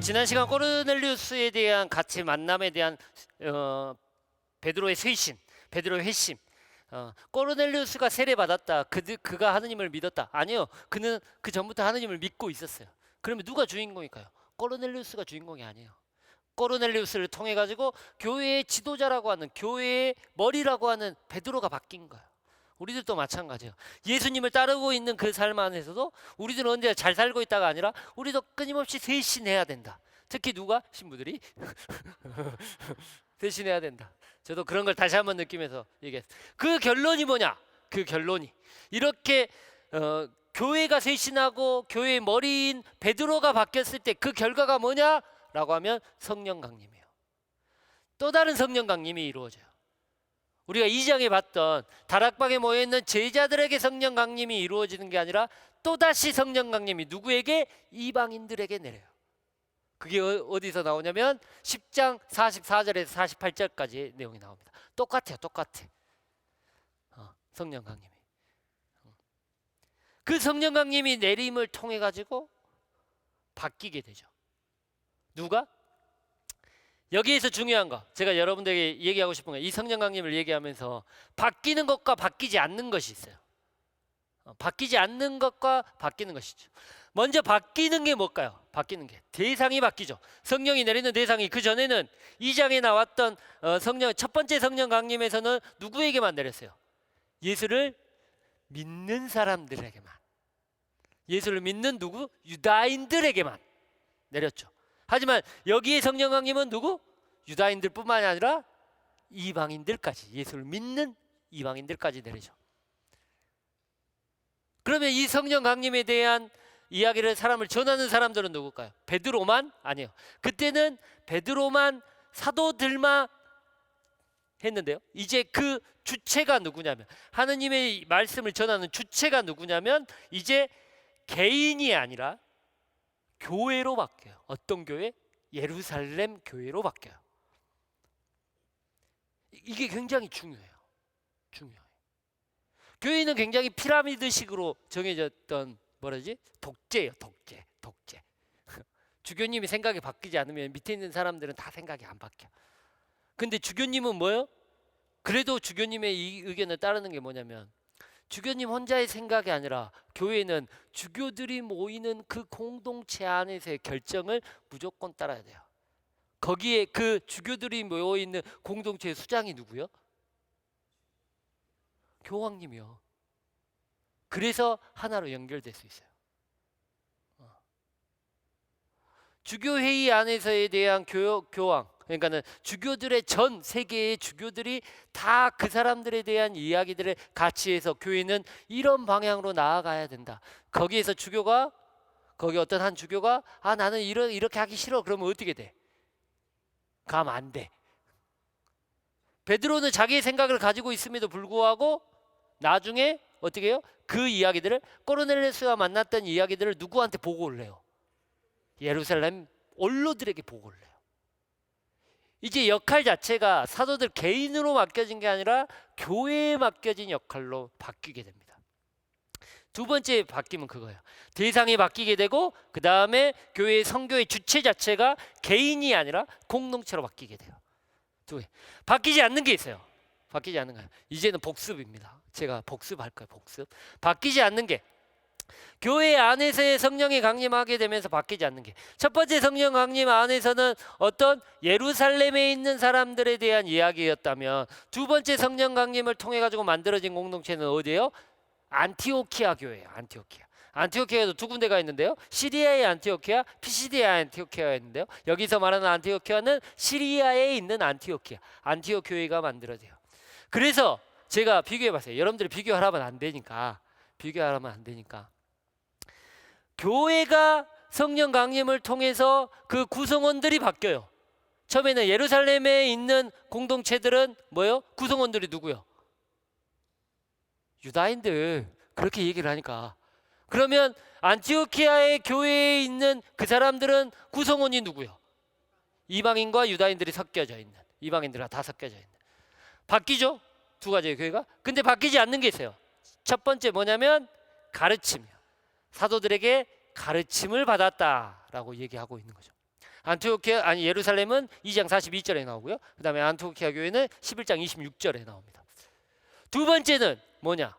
지난 시간 코르넬리우스에 대한 같이 만남에 대한 베드로의 쇄신, 베드로의 회심. 코르넬리우스가 세례받았다. 그가 하느님을 믿었다. 아니요. 그는 그 전부터 하느님을 믿고 있었어요. 그러면 누가 주인공일까요? 코르넬리우스가 주인공이 아니에요. 코르넬리우스를 통해 가지고 교회의 지도자라고 하는, 교회의 머리라고 하는 베드로가 바뀐 거예요. 우리들도 마찬가지예요. 예수님을 따르고 있는 그 삶 안에서도 우리들은 언제 잘 살고 있다가 아니라 우리도 끊임없이 쇄신해야 된다. 특히 누가? 신부들이 쇄신해야 된다. 저도 그런 걸 다시 한번 느끼면서 얘기했어요. 그 결론이 뭐냐? 그 결론이 이렇게 교회가 쇄신하고 교회의 머리인 베드로가 바뀌었을 때 그 결과가 뭐냐라고 하면 성령 강림이에요. 또 다른 성령 강림이 이루어져요. 우리가 2장에 봤던 다락방에 모여있는 제자들에게 성령 강림이 이루어지는 게 아니라 또다시 성령 강림이 누구에게? 이방인들에게 내려요. 그게 어디서 나오냐면 10장 44절에서 48절까지의 내용이 나옵니다. 똑같아요. 똑같아. 성령 강림이. 그 성령 강림이 내림을 통해 가지고 바뀌게 되죠. 누가? 여기에서 중요한 거, 제가 여러분들에게 얘기하고 싶은 거예요. 이 성령 강림을 얘기하면서 바뀌는 것과 바뀌지 않는 것이 있어요. 바뀌지 않는 것과 바뀌는 것이죠. 먼저 바뀌는 게 뭘까요? 바뀌는 게 대상이 바뀌죠. 성령이 내리는 대상이 그 전에는 2장에 나왔던 첫 번째 성령 강림에서는 누구에게만 내렸어요? 예수를 믿는 사람들에게만. 예수를 믿는 누구? 유다인들에게만 내렸죠. 하지만 여기에 성령 강림은 누구? 유다인들뿐만이 아니라 이방인들까지, 예수를 믿는 이방인들까지 내리죠. 그러면 이 성령 강림에 대한 이야기를 사람을 전하는 사람들은 누굴까요? 베드로만? 아니에요. 그때는 베드로만, 사도들만 했는데요. 이제 그 주체가 누구냐면, 하느님의 말씀을 전하는 주체가 누구냐면 이제 개인이 아니라 교회로 바뀌어요. 어떤 교회? 예루살렘 교회로 바뀌어요. 이게 굉장히 중요해요. 중요해요. 교회는 굉장히 피라미드식으로 정해졌던 독재예요. 독재. 주교님이 생각이 바뀌지 않으면 밑에 있는 사람들은 다 생각이 안 바뀌어. 근데 주교님은 뭐예요? 그래도 주교님의 이 의견을 따르는 게 뭐냐면, 주교님 혼자의 생각이 아니라 교회는 주교들이 모이는 그 공동체 안에서의 결정을 무조건 따라야 돼요. 거기에 그 주교들이 모여있는 공동체의 수장이 누구요? 교황님이요. 그래서 하나로 연결될 수 있어요. 주교회의 안에서에 대한 교황, 그러니까는 주교들의 전 세계의 주교들이 다 그 사람들에 대한 이야기들을 같이 해서 교회는 이런 방향으로 나아가야 된다. 거기에서 거기 어떤 한 주교가 나는 이렇게 하기 싫어. 그러면 어떻게 돼? 가면 안 돼. 베드로는 자기의 생각을 가지고 있음에도 불구하고 나중에 어떻게 해요? 그 이야기들을, 코르넬리우스가 만났던 이야기들을 누구한테 보고를 해요? 예루살렘 원로들에게 보고를 해요. 이제 역할 자체가 사도들 개인으로 맡겨진 게 아니라 교회에 맡겨진 역할로 바뀌게 됩니다. 두 번째 바뀜은 그거예요. 대상이 바뀌게 되고, 그 다음에 교회의 선교의 주체 자체가 개인이 아니라 공동체로 바뀌게 돼요. 두 개. 바뀌지 않는 게 있어요. 바뀌지 않는 거예요. 이제는 복습입니다. 제가 복습할 거예요. 복습. 바뀌지 않는 게, 교회 안에서의 성령이 강림하게 되면서 바뀌지 않는 게, 첫 번째 성령 강림 안에서는 어떤 예루살렘에 있는 사람들에 대한 이야기였다면, 두 번째 성령 강림을 통해 가지고 만들어진 공동체는 어디예요? 안티오키아 교회예요. 안티오키아에도 두 군데가 있는데요. 시리아의 안티오키아, 피시디아의 안티오키아가 있는데요. 여기서 말하는 안티오키아는 시리아에 있는 안티오키아 교회가 만들어져요. 그래서 제가 비교해봤어요. 여러분들이 비교하면 안 되니까. 교회가 성령 강림을 통해서 그 구성원들이 바뀌어요. 처음에는 예루살렘에 있는 공동체들은 뭐예요? 구성원들이 누구요? 유다인들. 그렇게 얘기를 하니까. 그러면 안티오키아의 교회에 있는 그 사람들은 구성원이 누구요? 이방인과 유다인들이 섞여져 있는, 이방인들과 다 섞여져 있는. 바뀌죠? 두 가지의 교회가. 근데 바뀌지 않는 게 있어요. 첫 번째 뭐냐면 가르침이요. 사도들에게 가르침을 받았다라고 얘기하고 있는 거죠. 예루살렘은 2장 42절에 나오고요. 그 다음에 안티오키아 교회는 11장 26절에 나옵니다. 두 번째는 뭐냐?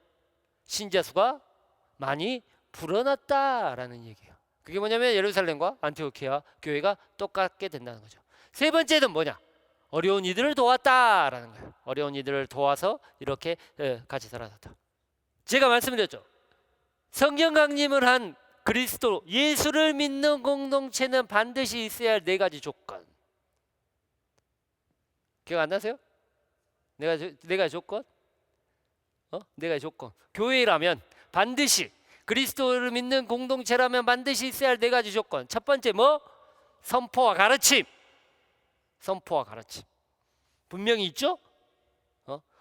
신자 수가 많이 불어났다라는 얘기예요. 그게 뭐냐면 예루살렘과 안티오키아 교회가 똑같게 된다는 거죠. 세 번째는 뭐냐? 어려운 이들을 도왔다라는 거예요. 어려운 이들을 도와서 이렇게 같이 살아났다. 제가 말씀드렸죠. 성경 강림을 한 그리스도 예수를 믿는 공동체는 반드시 있어야 할 네 가지 조건. 기억 안 나세요? 네 가지 조건? 네 가지 조건. 교회라면 반드시, 그리스도를 믿는 공동체라면 반드시 있어야 할 네 가지 조건. 첫 번째 뭐? 선포와 가르침. 선포와 가르침. 분명히 있죠?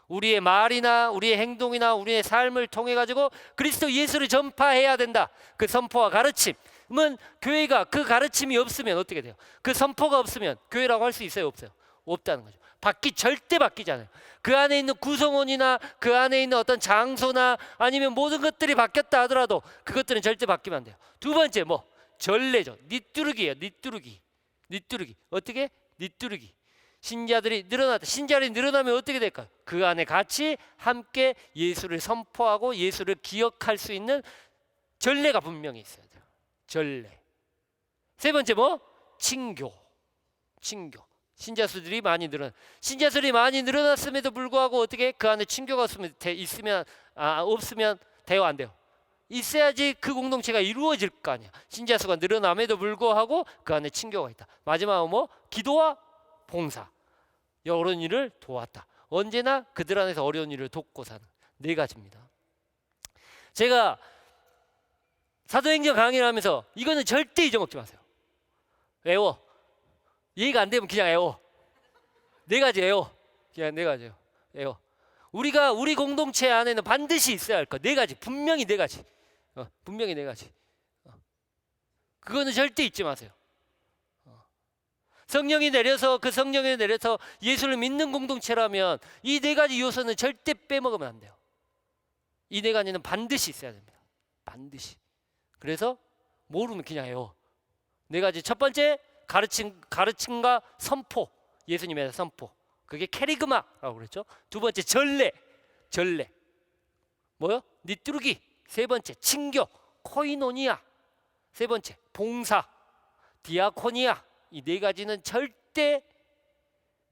우리의 말이나 우리의 행동이나 우리의 삶을 통해 가지고 그리스도 예수를 전파해야 된다. 그 선포와 가르침은 교회가 그 가르침이 없으면 어떻게 돼요? 그 선포가 없으면 교회라고 할 수 있어요? 없어요? 없다는 거죠. 절대 바뀌지 않아요. 그 안에 있는 구성원이나 그 안에 있는 어떤 장소나 아니면 모든 것들이 바뀌었다 하더라도 그것들은 절대 바뀌면 안 돼요. 두 번째 뭐? 전례죠. 닛두르기예요. 닛두르기. 어떻게? 닛두르기. 신자들이 늘어났다. 신자들이 늘어나면 어떻게 될까요? 그 안에 같이 함께 예수를 선포하고 예수를 기억할 수 있는 전례가 분명히 있어야 돼요. 전례. 세 번째 뭐? 친교. 신자수들이 많이 늘어났음에도 불구하고 어떻게 그 안에 친교가 없으면 대화 안 돼요. 있어야지 그 공동체가 이루어질 거 아니야. 신자수가 늘어남에도 불구하고 그 안에 친교가 있다. 마지막은 뭐? 기도와 봉사. 어려운 일을 도왔다. 언제나 그들 안에서 어려운 일을 돕고 사는 네 가지입니다. 제가 사도행전 강의를 하면서 이거는 절대 잊어먹지 마세요. 외워. 이해가 안 되면 그냥 외워. 네 가지 외워. 그냥 네 가지요. 외워. 우리가 우리 공동체 안에는 반드시 있어야 할 것. 네 가지. 분명히 네 가지. 분명히 네 가지. 그거는 절대 잊지 마세요. 성령이 내려서 예수를 믿는 공동체라면 이 네 가지 요소는 절대 빼먹으면 안 돼요. 이 네 가지는 반드시 있어야 됩니다. 반드시. 그래서 모르면 그냥 해요. 네 가지. 첫 번째 가르침과 선포. 예수님의 선포. 그게 캐리그마라고 그랬죠. 두 번째 전례. 뭐요? 닛두르기. 세 번째 친교. 코이노니아. 세 번째 봉사. 디아코니아. 이 네 가지는 절대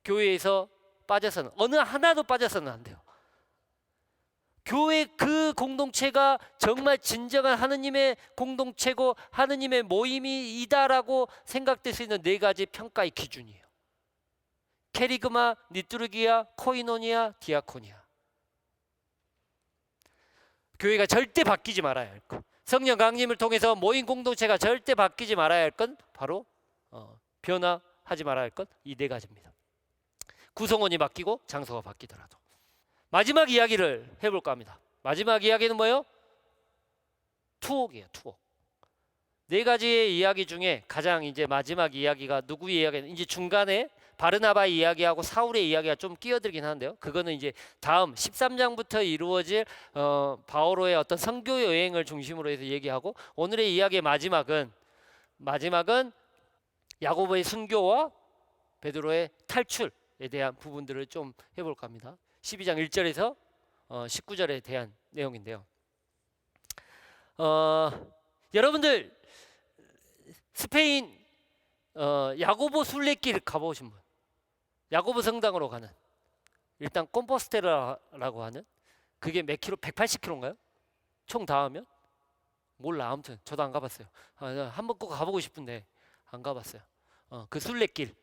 교회에서 빠져서는 어느 하나도 빠져서는 안 돼요. 교회 그 공동체가 정말 진정한 하느님의 공동체고 하느님의 모임이다라고 생각될 수 있는 네 가지 평가의 기준이에요. 캐리그마, 니뚜르기아, 코이노니아, 디아코니아. 교회가 절대 바뀌지 말아야 할 것. 성령 강림을 통해서 모임 공동체가 절대 바뀌지 말아야 할 건 바로 변화하지 말아야 할 것 이 네 가지입니다. 구성원이 바뀌고 장소가 바뀌더라도. 마지막 이야기를 해볼까 합니다. 마지막 이야기는 뭐예요? 투옥이에요. 투옥. 네 가지의 이야기 중에 가장 이제 마지막 이야기가 누구의 이야기는 이제 중간에 바르나바의 이야기하고 사울의 이야기가 좀 끼어들긴 하는데요. 그거는 이제 다음 13장부터 이루어질 바오로의 어떤 선교 여행을 중심으로 해서 얘기하고 오늘의 이야기의 마지막은 야고보의 순교와 베드로의 탈출에 대한 부분들을 좀 해볼까 합니다. 12장 1절에서 19절에 대한 내용인데요. 여러분들 스페인 야고보 순례길 가보신 분, 야고보 성당으로 가는 일단 콤포스테라라고 하는 그게 몇 킬로? 180킬로인가요? 총 다 하면? 몰라. 아무튼 저도 안 가봤어요. 한번 꼭 가보고 싶은데 안 가봤어요. 그 순례길.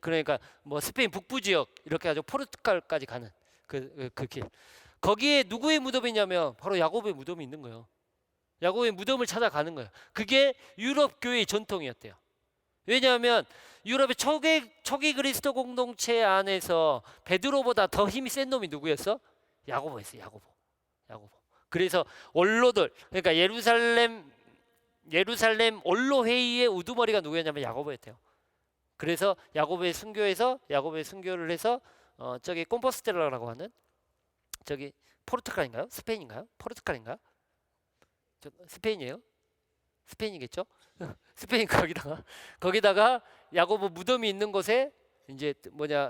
그러니까 뭐 스페인 북부 지역 이렇게 아주 포르투갈까지 가는 그 길. 거기에 누구의 무덤이 있냐면 바로 야고보의 무덤이 있는 거예요. 야고보의 무덤을 찾아가는 거예요. 그게 유럽 교회의 전통이었대요. 왜냐하면 유럽의 초기 그리스도 공동체 안에서 베드로보다 더 힘이 센 놈이 누구였어? 야고보였어요. 야고보. 그래서 원로들, 그러니까 예루살렘 원로 회의의 우두머리가 누구였냐면 야고보였대요. 그래서 야고보의 순교를 해서 저기 콤포스테라라고 하는 저기 포르투갈인가요? 스페인인가요? 포르투갈인가요? 스페인이에요. 스페인이겠죠? 스페인 거기다가 야고보 무덤이 있는 곳에 이제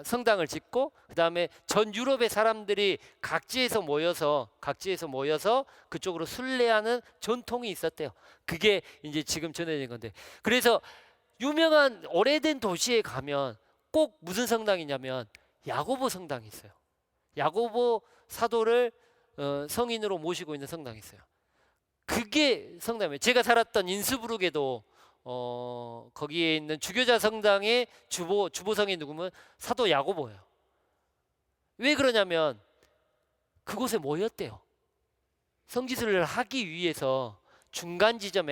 성당을 짓고, 그 다음에 전 유럽의 사람들이 각지에서 모여서 그쪽으로 순례하는 전통이 있었대요. 그게 이제 지금 전해진 건데, 그래서 유명한 오래된 도시에 가면 꼭 무슨 성당이냐면 야고보 성당이 있어요. 야고보 사도를 성인으로 모시고 있는 성당이 있어요. 그게 성당이에요. 제가 살았던 인스부르크에도 거기에 있는 주교자 성당의 주보성이 누구면 사도 야고보예요. 왜 그러냐면 그곳에 모였대요. 성지순례를 하기 위해서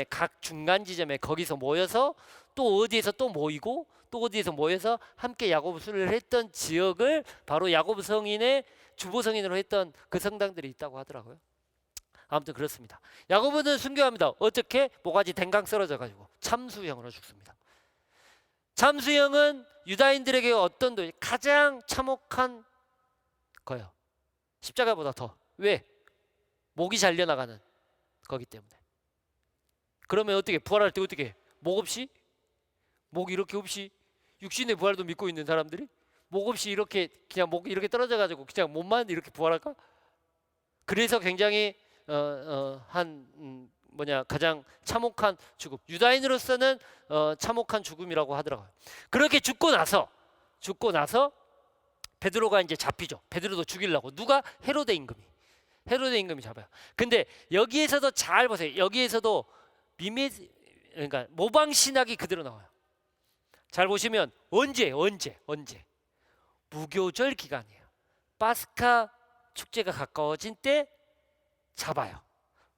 각 중간 지점에 거기서 모여서 또 어디에서 또 모이고 또 어디에서 모여서 함께 야고보 순례를 했던 지역을 바로 야고보 성인의 주보성인으로 했던 그 성당들이 있다고 하더라고요. 아무튼 그렇습니다. 야고보는 순교합니다. 어떻게? 모가지 댕강 쓰러져 가지고 참수형으로 죽습니다. 참수형은 유다인들에게 어떤 가장 참혹한 거예요. 십자가보다 더. 왜? 목이 잘려나가는 거기 때문에. 그러면 어떻게? 부활할 때 어떻게? 목 없이? 목 이렇게 없이? 육신의 부활도 믿고 있는 사람들이 목 없이 이렇게 그냥 목 이렇게 떨어져 가지고 그냥 몸만 이렇게 부활할까? 그래서 굉장히 가장 참혹한 죽음, 유다인으로서는 참혹한 죽음이라고 하더라고요. 그렇게 죽고 나서 베드로가 이제 잡히죠. 베드로도 죽이려고. 누가? 헤로데 임금이 잡아요. 근데 여기에서도 잘 보세요. 여기에서도 그러니까 모방 신학이 그대로 나와요. 잘 보시면 언제 무교절 기간이에요. 파스카 축제가 가까워진 때 잡아요.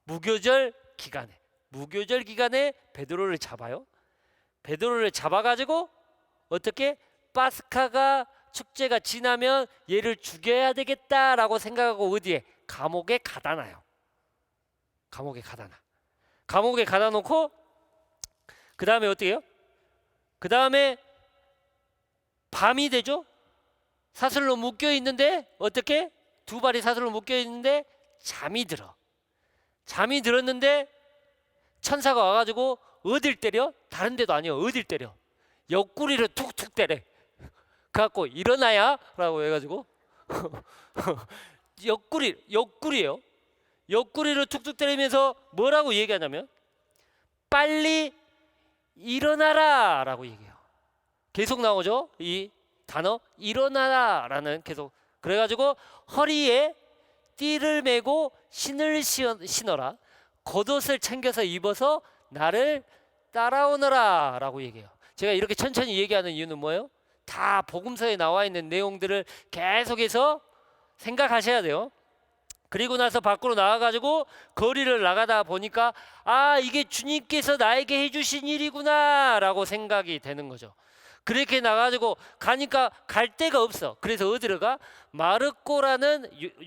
무교절 기간에 베드로를 잡아요. 베드로를 잡아가지고 어떻게? 파스카가 축제가 지나면 얘를 죽여야 되겠다라고 생각하고 어디에? 감옥에 가다 놔요. 감옥에 가다 놓고 그 다음에 어떻게 해요? 그 다음에 밤이 되죠. 사슬로 묶여 있는데 어떻게? 두 발이 사슬로 묶여 있는데 잠이 들었는데 천사가 와가지고 어딜 때려? 다른 데도 아니요. 어딜 때려? 옆구리를 툭툭 때려. 그래갖고 일어나야 라고 해가지고 옆구리예요. 옆구리를 툭툭 때리면서 뭐라고 얘기하냐면 빨리 일어나라 라고 얘기해요. 계속 나오죠. 이 단어 일어나라 라는 계속. 그래가지고 허리에 띠를 메고 신을 신어라. 겉옷을 챙겨서 입어서 나를 따라오너라 라고 얘기해요. 제가 이렇게 천천히 얘기하는 이유는 뭐예요? 다 복음서에 나와 있는 내용들을 계속해서 생각하셔야 돼요. 그리고 나서 밖으로 나와가지고 거리를 나가다 보니까 이게 주님께서 나에게 해주신 일이구나 라고 생각이 되는 거죠. 그렇게 나가지고 가니까 갈 데가 없어. 그래서 어디로 가?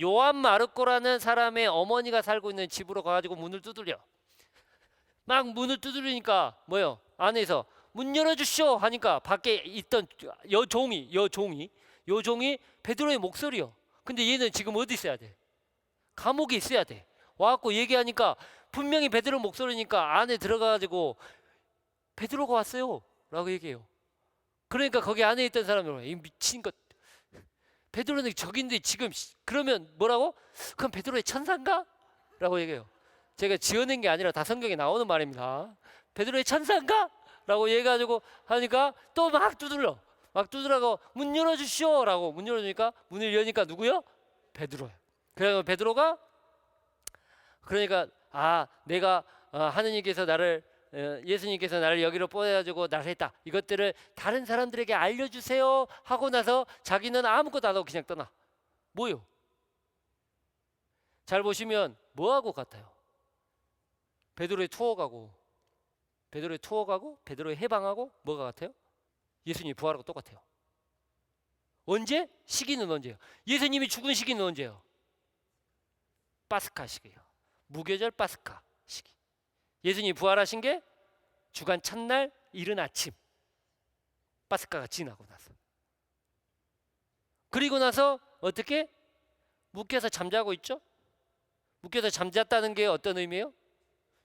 요한 마르코라는 사람의 어머니가 살고 있는 집으로 가가지고 문을 두드려. 막 문을 두드리니까 뭐요? 안에서 문 열어주시오 하니까 밖에 있던 여종이 베드로의 목소리요. 근데 얘는 지금 어디 있어야 돼? 감옥에 있어야 돼. 와갖고 얘기하니까 분명히 베드로 목소리니까 안에 들어가가지고 베드로가 왔어요 라고 얘기해요. 그러니까 거기 안에 있던 사람이 이 미친 것, 베드로는 저긴데 지금 그러면 뭐라고? 그럼 베드로의 천사인가? 라고 얘기해요. 제가 지어낸 게 아니라 다 성경에 나오는 말입니다. 베드로의 천사인가? 라고 얘기해가지고 하니까 또 막 두드려고 문 열어주시오 라고 문 열어주니까 문을 여니까 누구요? 베드로예요. 그래서 베드로가 그러니까 내가 하느님께서 예수님께서 나를 여기로 보내가지고 나를 했다. 이것들을 다른 사람들에게 알려주세요 하고 나서 자기는 아무것도 안 하고 그냥 떠나. 뭐요? 잘 보시면 뭐하고 같아요? 베드로의 투어 가고 베드로의 해방하고 뭐가 같아요? 예수님이 부활하고 똑같아요. 언제? 시기는 언제예요? 예수님이 죽은 시기는 언제예요? 파스카 시기예요. 무교절 파스카 시기. 예수님이 부활하신 게 주간 첫날 이른 아침, 파스카가 지나고 나서. 그리고 나서 어떻게? 묶여서 잠자고 있죠? 묶여서 잠잤다는 게 어떤 의미예요?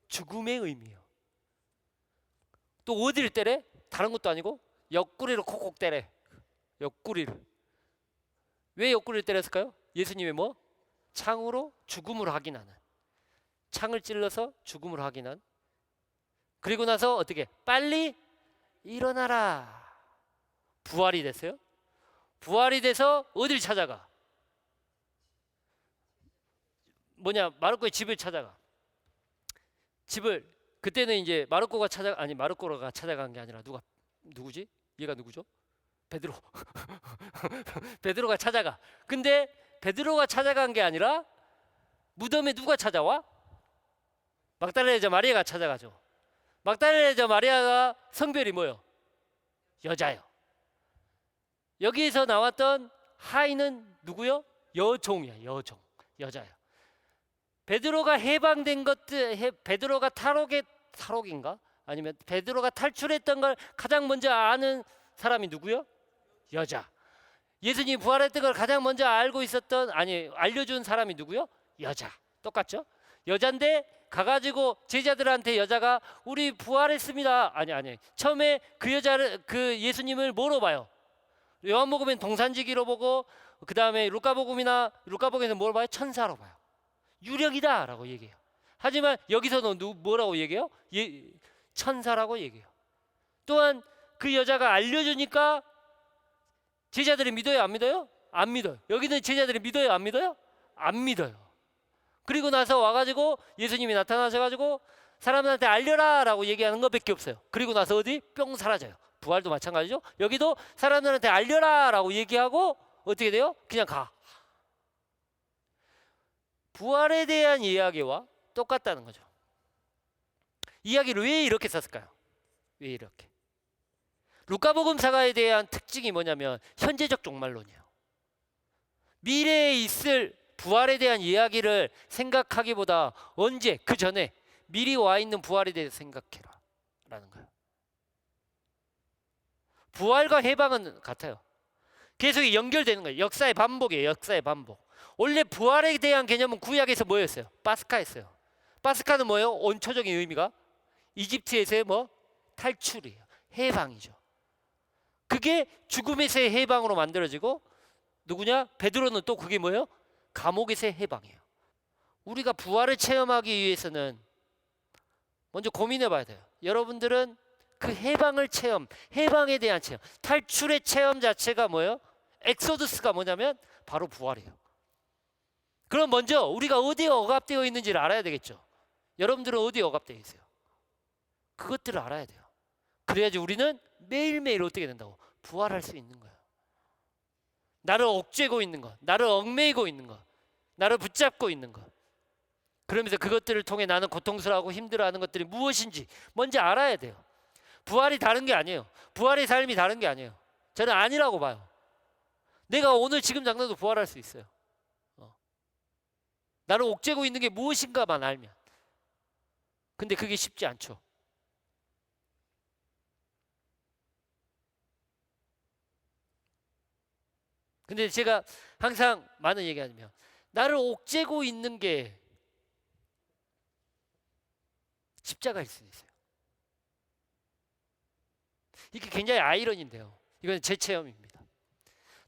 죽음의 의미예요. 또 어디를 때래? 다른 것도 아니고 옆구리를 콕콕 때래. 옆구리를. 왜 옆구리를 때렸을까요? 예수님의 뭐? 창으로 죽음을 확인하는. 창을 찔러서 죽음을 확인한. 그리고 나서 어떻게? 빨리 일어나라. 부활이 됐어요. 부활이 돼서 어디를 찾아가? 마르코의 집을 찾아가. 집을 그때는 이제 마르코가 찾아간 게 아니라 누구지? 얘가 누구죠? 베드로. 베드로가 찾아가. 근데 베드로가 찾아간 게 아니라 무덤에 누가 찾아와? 막달라 여자 마리아가 찾아가죠. 막달라 여자 마리아가 성별이 뭐요? 여자요. 여기에서 나왔던 하인은 누구요? 여종이야. 여종. 여자야. 베드로가 해방된 것들, 베드로가 탈옥인가? 아니면 베드로가 탈출했던 걸 가장 먼저 아는 사람이 누구요? 여자. 예수님이 부활했던 걸 가장 먼저 알려준 사람이 누구요? 여자. 똑같죠? 여잔데 가가지고 제자들한테 여자가 우리 부활했습니다. 아니. 처음에 그 예수님을 뭐로 봐요? 요한복음엔 동산지기로 보고, 그 다음에 루카복음에서 뭘 봐요? 천사로 봐요. 유령이다라고 얘기해요. 하지만 여기서는 뭐라고 얘기해요? 천사라고 얘기해요. 또한 그 여자가 알려주니까 제자들이 믿어요, 안 믿어요? 안 믿어요. 여기는 제자들이 믿어요, 안 믿어요? 안 믿어요. 그리고 나서 와가지고 예수님이 나타나셔가지고 사람들한테 알려라 라고 얘기하는 것밖에 없어요. 그리고 나서 어디? 뿅 사라져요. 부활도 마찬가지죠. 여기도 사람들한테 알려라 라고 얘기하고 어떻게 돼요? 그냥 가. 부활에 대한 이야기와 똑같다는 거죠. 이야기를 왜 이렇게 썼을까요? 왜 이렇게? 루카복음사가에 대한 특징이 뭐냐면 현재적 종말론이에요. 미래에 있을 부활에 대한 이야기를 생각하기보다 언제, 그 전에 미리 와 있는 부활에 대해서 생각해라 라는 거예요. 부활과 해방은 같아요. 계속 연결되는 거예요. 역사의 반복이에요. 역사의 반복. 원래 부활에 대한 개념은 구약에서 뭐였어요? 파스카였어요. 파스카는 뭐예요? 원초적인 의미가 이집트에서의 탈출이에요. 해방이죠. 그게 죽음에서의 해방으로 만들어지고, 누구냐? 베드로는 또 그게 뭐예요? 감옥에서의 해방이에요. 우리가 부활을 체험하기 위해서는 먼저 고민해 봐야 돼요. 여러분들은 그 해방에 대한 체험, 탈출의 체험 자체가 뭐예요? 엑소더스가 뭐냐면 바로 부활이에요. 그럼 먼저 우리가 어디에 억압되어 있는지를 알아야 되겠죠. 여러분들은 어디에 억압되어 있어요? 그것들을 알아야 돼요. 그래야지 우리는 매일매일 어떻게 된다고? 부활할 수 있는 거예요. 나를 옥죄고 있는 것, 나를 얽매이고 있는 것, 나를 붙잡고 있는 것, 그러면서 그것들을 통해 나는 고통스러워하고 힘들어하는 것들이 무엇인지 먼저 알아야 돼요. 부활이 다른 게 아니에요. 부활의 삶이 다른 게 아니에요. 저는 아니라고 봐요. 내가 오늘 지금 당장도 부활할 수 있어요. 나를 옥죄고 있는 게 무엇인가만 알면. 근데 그게 쉽지 않죠. 근데 제가 항상 많은 얘기하면 나를 옥죄고 있는 게 십자가일 수 있어요. 이게 굉장히 아이러니인데요. 이건 제 체험입니다.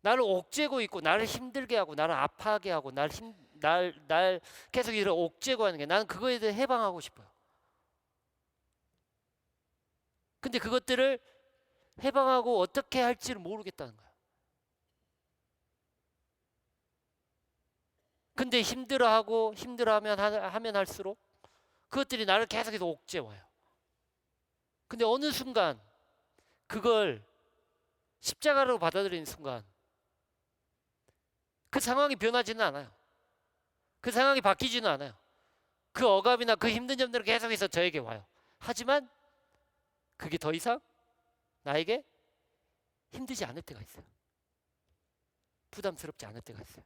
나를 옥죄고 있고 나를 힘들게 하고 나를 아파하게 하고 날 계속 이렇게 옥죄고 하는 게, 나는 그거에 대해 해방하고 싶어요. 근데 그것들을 해방하고 어떻게 할지를 모르겠다는 거예요. 근데 힘들어하면 할수록 그것들이 나를 계속해서 옥죄워요. 근데 어느 순간 그걸 십자가로 받아들이는 순간 그 상황이 변하지는 않아요. 그 상황이 바뀌지는 않아요. 그 억압이나 그 힘든 점들은 계속해서 저에게 와요. 하지만 그게 더 이상 나에게 힘들지 않을 때가 있어요. 부담스럽지 않을 때가 있어요.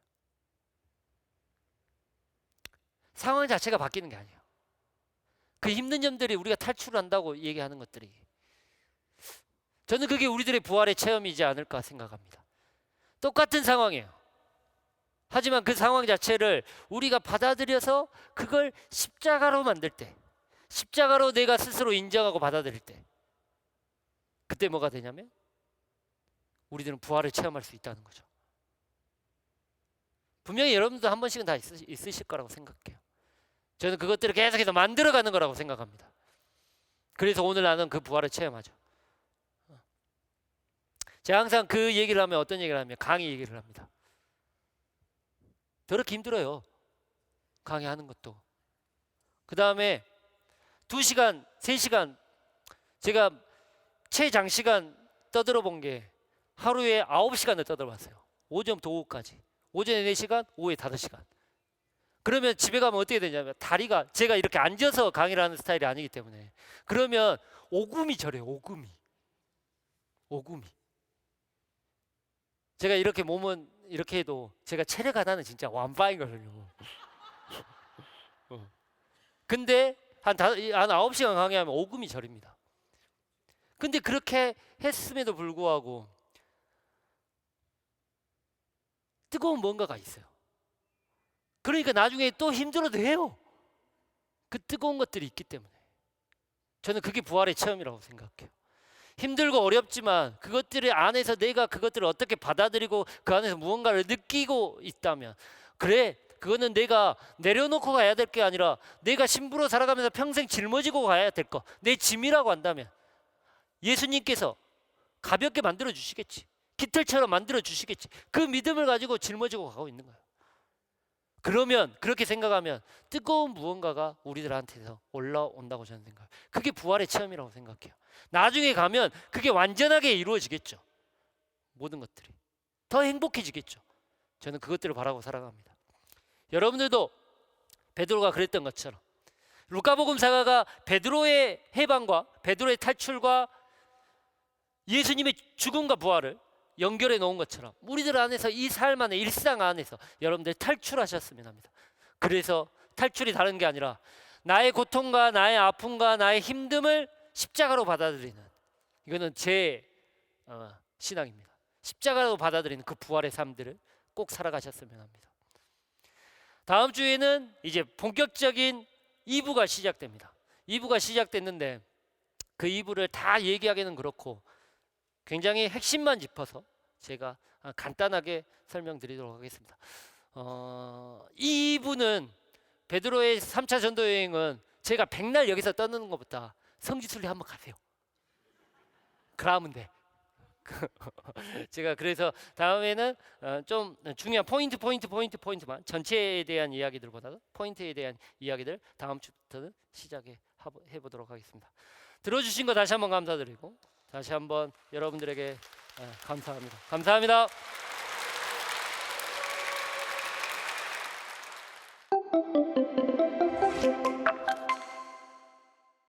상황 자체가 바뀌는 게 아니에요. 그 힘든 점들이 우리가 탈출한다고 얘기하는 것들이, 저는 그게 우리들의 부활의 체험이지 않을까 생각합니다. 똑같은 상황이에요. 하지만 그 상황 자체를 우리가 받아들여서 그걸 십자가로 만들 때, 십자가로 내가 스스로 인정하고 받아들일 때, 그때 뭐가 되냐면 우리들은 부활을 체험할 수 있다는 거죠. 분명히 여러분도 한 번씩은 다 있으실 거라고 생각해요. 저는 그것들을 계속해서 만들어가는 거라고 생각합니다. 그래서 오늘 나는 그 부활을 체험하죠. 제가 항상 그 얘기를 하면 어떤 얘기를 하면 강의 얘기를 합니다. 더럽게 힘들어요. 강의하는 것도. 그 다음에 2시간, 3시간 제가 최장시간 떠들어 본 게 하루에 9시간을 떠들어 봤어요. 오전부터 오후까지. 오전에 4시간, 오후에 5시간. 그러면 집에 가면 어떻게 되냐면 다리가, 제가 이렇게 앉아서 강의를 하는 스타일이 아니기 때문에, 그러면 오금이 저려요. 오금이. 제가 이렇게 몸은 이렇게 해도 제가 체력 하나는 진짜 완파이거든요. 근데 한 9시간 강의하면 오금이 저립니다. 근데 그렇게 했음에도 불구하고 뜨거운 뭔가가 있어요. 그러니까 나중에 또 힘들어도 해요. 그 뜨거운 것들이 있기 때문에. 저는 그게 부활의 체험이라고 생각해요. 힘들고 어렵지만 그것들 안에서 내가 그것들을 어떻게 받아들이고 그 안에서 무언가를 느끼고 있다면, 그래, 그거는 내가 내려놓고 가야 될 게 아니라 내가 신부로 살아가면서 평생 짊어지고 가야 될 거, 내 짐이라고 한다면 예수님께서 가볍게 만들어 주시겠지. 깃털처럼 만들어 주시겠지. 그 믿음을 가지고 짊어지고 가고 있는 거예요. 그러면, 그렇게 생각하면 뜨거운 무언가가 우리들한테서 올라온다고 저는 생각해요. 그게 부활의 체험이라고 생각해요. 나중에 가면 그게 완전하게 이루어지겠죠. 모든 것들이 더 행복해지겠죠. 저는 그것들을 바라고 살아갑니다. 여러분들도 베드로가 그랬던 것처럼 루카복음 사가가 베드로의 해방과 베드로의 탈출과 예수님의 죽음과 부활을 연결해 놓은 것처럼 우리들 안에서 이 삶 안에, 일상 안에서 여러분들 탈출하셨으면 합니다. 그래서 탈출이 다른 게 아니라 나의 고통과 나의 아픔과 나의 힘듦을 십자가로 받아들이는, 이거는 제 신앙입니다. 십자가로 받아들이는 그 부활의 삶들을 꼭 살아가셨으면 합니다. 다음 주에는 이제 본격적인 2부가 시작됩니다. 2부가 시작됐는데 그 2부를 다 얘기하기는 그렇고 굉장히 핵심만 짚어서 제가 간단하게 설명드리도록 하겠습니다. 2부는 베드로의 3차 전도 여행은 제가 백날 여기서 떠드는 것보다 성지순례 한번 가세요. 그러면 돼. 제가 그래서 다음에는 좀 중요한 포인트만, 전체에 대한 이야기들보다도 포인트에 대한 이야기들 다음 주부터는 시작해 보도록 하겠습니다. 들어주신 거 다시 한번 감사드리고 다시 한번 여러분들에게 감사합니다. 감사합니다.